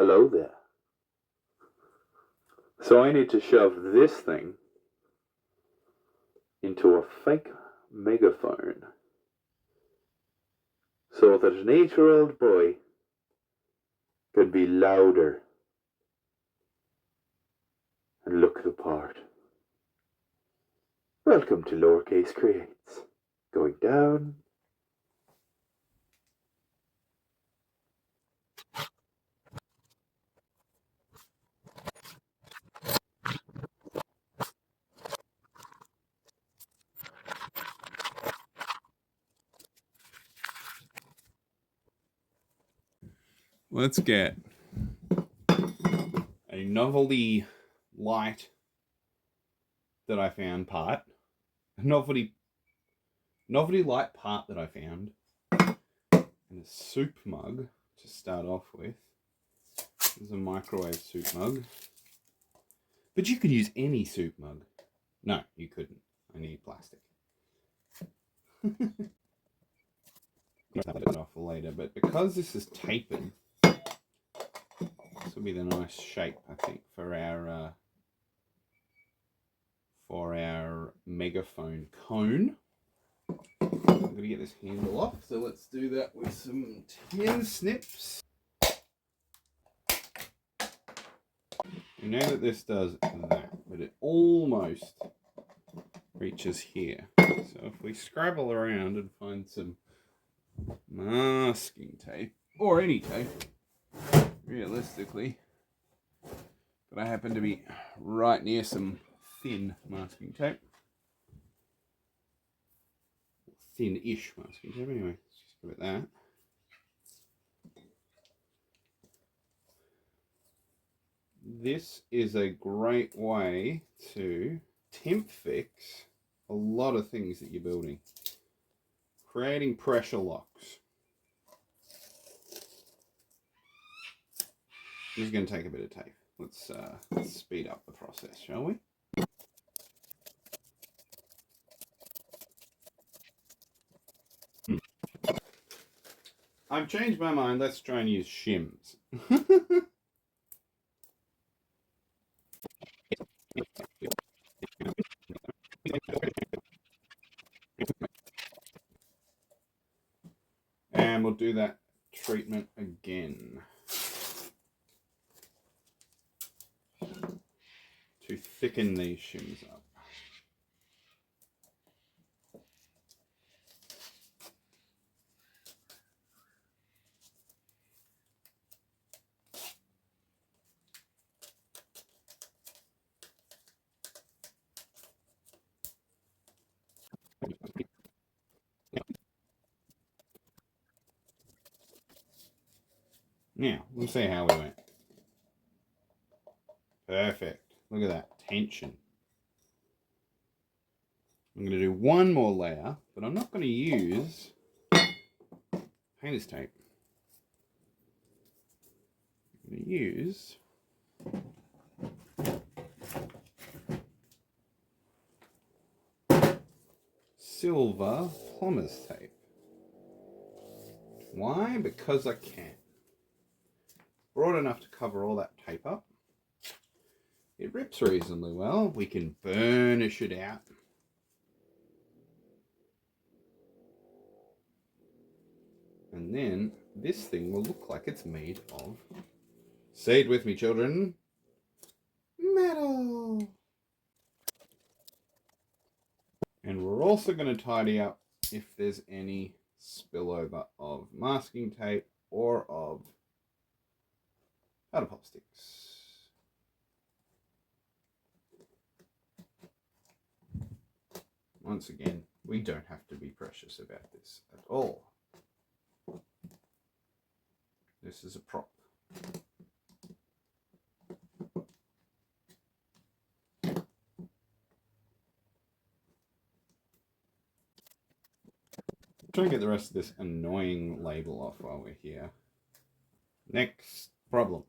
Hello there. So I need to shove this thing into a fake megaphone so that an 8-year-old boy can be louder and look the part. Welcome to Lowercase Creates. Going down. Let's get a novelty light that I found part. A novelty light part that I found. And a soup mug to start off with. This is a microwave soup mug. But you could use any soup mug. No, you couldn't. I need plastic. I'll put it off for later, but because this is tapered, this will be the nice shape, I think, for our megaphone cone. I'm going to get this handle off, so let's do that with some tin snips. You know that this does that, but it almost reaches here. So if we scrabble around and find some masking tape, or any tape, realistically, but I happen to be right near some thin masking tape. Thin-ish masking tape, anyway, let's just give it that. This is a great way to temp fix a lot of things that you're building. Creating pressure locks. This is going to take a bit of tape. Let's speed up the process, shall we? I've changed my mind. Let's try and use shims. And we'll do that treatment again to thicken these shims up. Now, we'll see how we went. Perfect. Look at that tension. I'm going to do one more layer, but I'm not going to use painter's tape. I'm going to use silver plumber's tape. Why? Because I can. Broad enough to cover all that tape up. It rips reasonably well. We can burnish it out. And then this thing will look like it's made of, say it with me, children, metal. And we're also going to tidy up if there's any spillover of masking tape or of powder pop sticks. Once again, we don't have to be precious about this at all. This is a prop. Try and get the rest of this annoying label off while we're here. Next problem.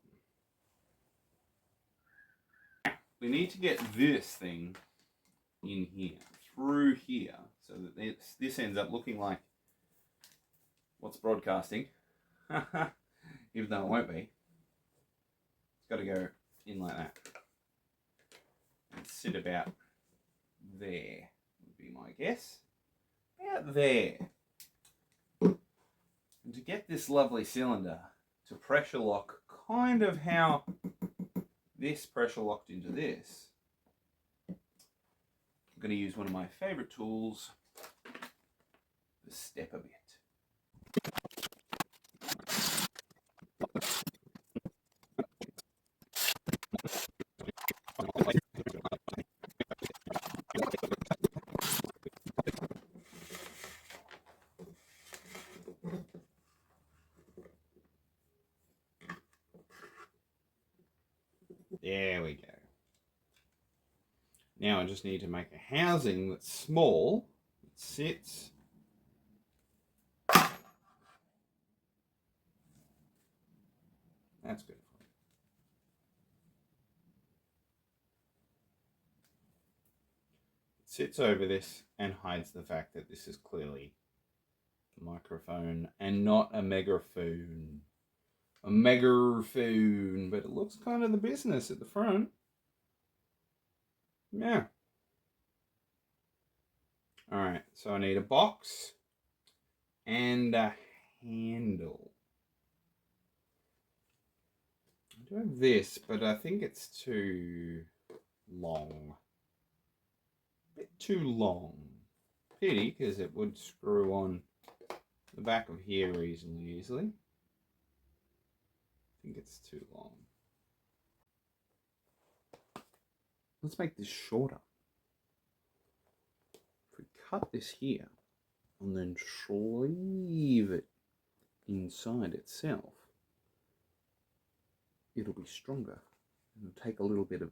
We need to get this thing in here, through here, so that this ends up looking like what's broadcasting, even though it won't be. got to go in like that. And sit about there, would be my guess. About there. And to get this lovely cylinder to pressure lock kind of how this pressure locked into this, I'm going to use one of my favourite tools, the stepper bit. There we go. Now I just need to make a housing that's small, that sits that's good. It sits over this and hides the fact that this is clearly a microphone and not a megaphone. A megaphone, but it looks kind of the business at the front. Yeah. Alright, so I need a box and a handle. I do have this, but I think it's too long. A bit too long. Pity, because it would screw on the back of here easily. I think it's too long. Let's make this shorter. If we cut this here and then sleeve it inside itself, it'll be stronger. It'll take a little bit of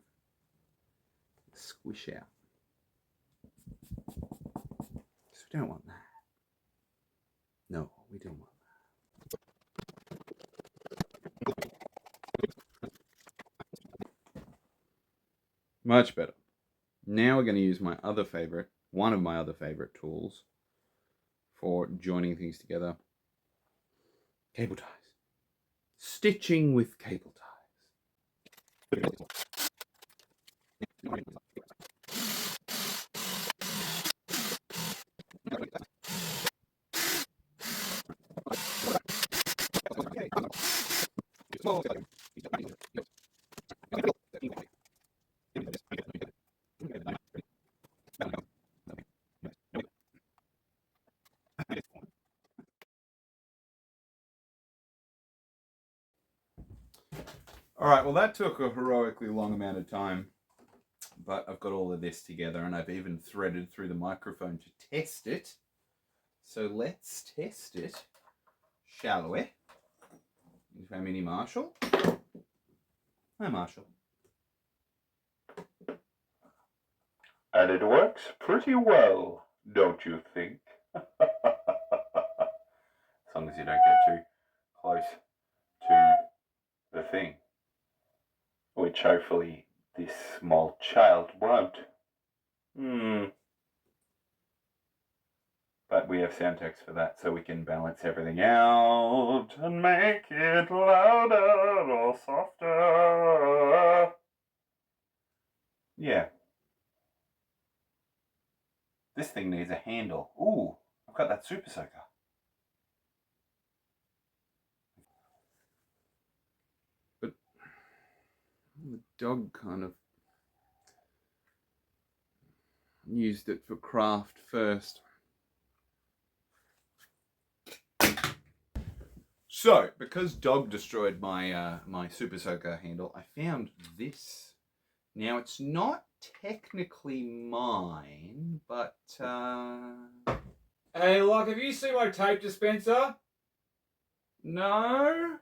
squish out. So we don't want that. No, we don't want that. Much better. Now we're going to use one of my other favorite tools for joining things together. Cable ties. Stitching with cable ties. All right, well, that took a heroically long amount of time, but I've got all of this together and I've even threaded through the microphone to test it. So let's test it, shall we? Into our mini Marshall. Hi, Marshall. And it works pretty well, don't you think? As long as you don't get too close to the thing. Which hopefully this small child won't. But we have sound text for that, so we can balance everything out and make it louder or softer. Yeah. This thing needs a handle. Ooh, I've got that super soaker. But the dog kind of used it for craft first. So, because dog destroyed my my super soaker handle, I found this. Now, it's not technically mine, but Hey, look, have you seen my tape dispenser? no.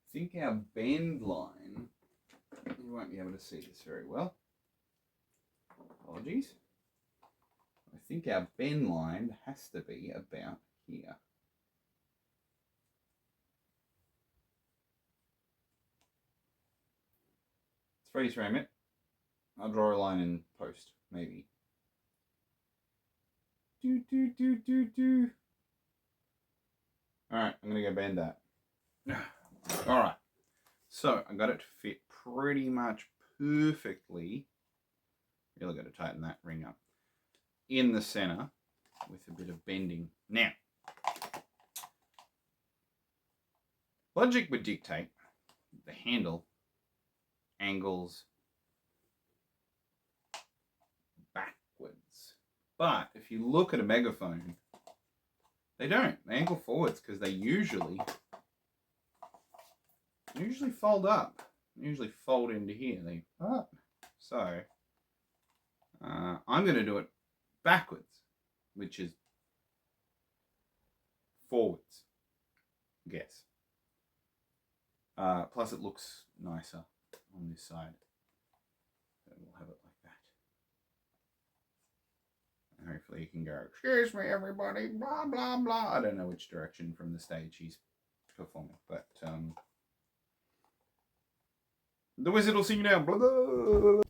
I think our bend line, you won't be able to see this very well. Apologies. think our bend line has to be about here. Let's freeze frame it. I'll draw a line in post, maybe. Alright, I'm going to go bend that. Alright, so I got it to fit pretty much perfectly. Really got to tighten that ring up. In the center with a bit of bending. Now, logic would dictate the handle angles backwards. But if you look at a megaphone, they don't. They angle forwards because they usually fold up. They usually fold into here. They up. So I'm going to do it backwards, which is forwards, I guess. Plus it looks nicer on this side. So we'll have it like that. And hopefully you can go, excuse me everybody, blah, blah, blah. I don't know which direction from the stage he's performing, but the wizard will sing now. Blah, blah.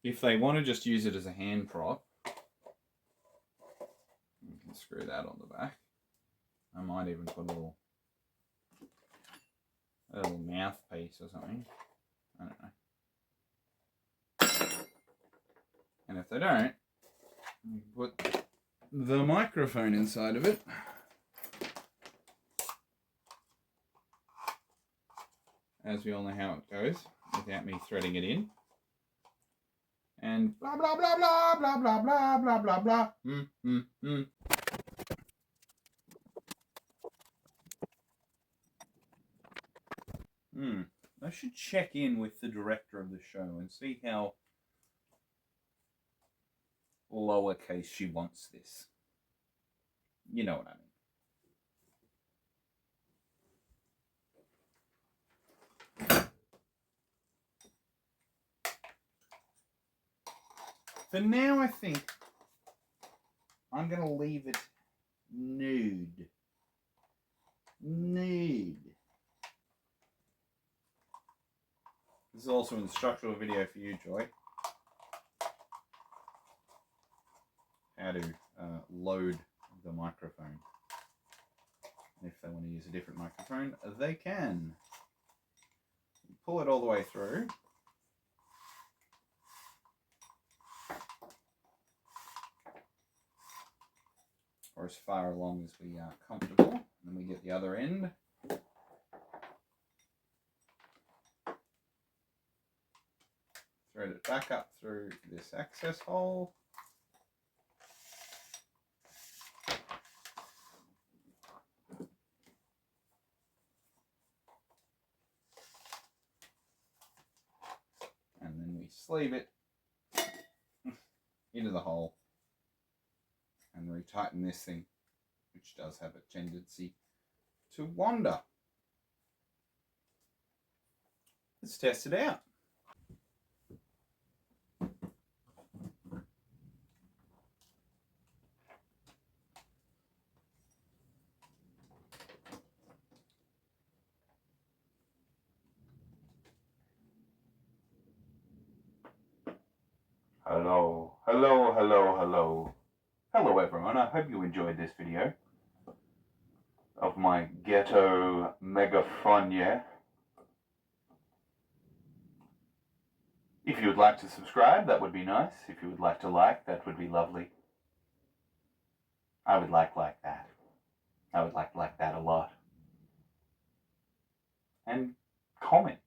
If they want to just use it as a hand prop, you can screw that on the back. I might even put a little mouthpiece or something. I don't know. And if they don't, you can put the microphone inside of it. As we all know how it goes, without me threading it in. And blah, blah, blah, blah, blah, blah, blah, blah, blah, blah. I should check in with the director of the show and see how lowercase she wants this. You know what I mean. For now, I think I'm going to leave it nude. Nude. This is also an instructional video for you, Joy. How to load the microphone. If they want to use a different microphone, they can. Pull it all the way through. Or as far along as we are comfortable. And then we get the other end. Thread it back up through this access hole. And then we sleeve it into the hole and retighten this thing, which does have a tendency to wander. Let's test it out. Hello, hello, hello, hello. Hello everyone, I hope you enjoyed this video of my ghetto megaphone. If you would like to subscribe, that would be nice. If you would like to like, that would be lovely. I would like that. I would like that a lot. And comment.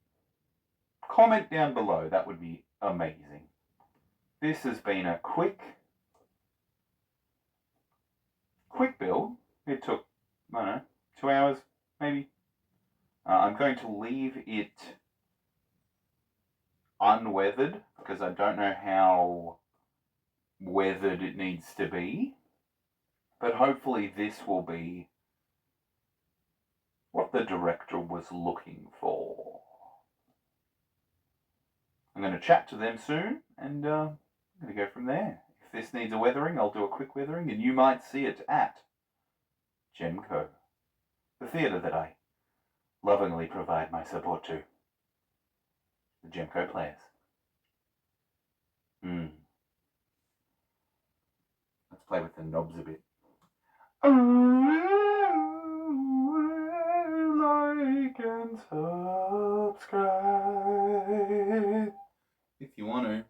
Comment down below, that would be amazing. This has been a quick build. It took, I don't know, 2 hours maybe. I'm going to leave it unweathered because I don't know how weathered it needs to be. But hopefully this will be what the director was looking for. I'm going to chat to them soon, and I'm going to go from there. If this needs a weathering, I'll do a quick weathering, and you might see it at Gemco, the theatre that I lovingly provide my support to. The Gemco players. Let's play with the knobs a bit. Like and subscribe if you want to.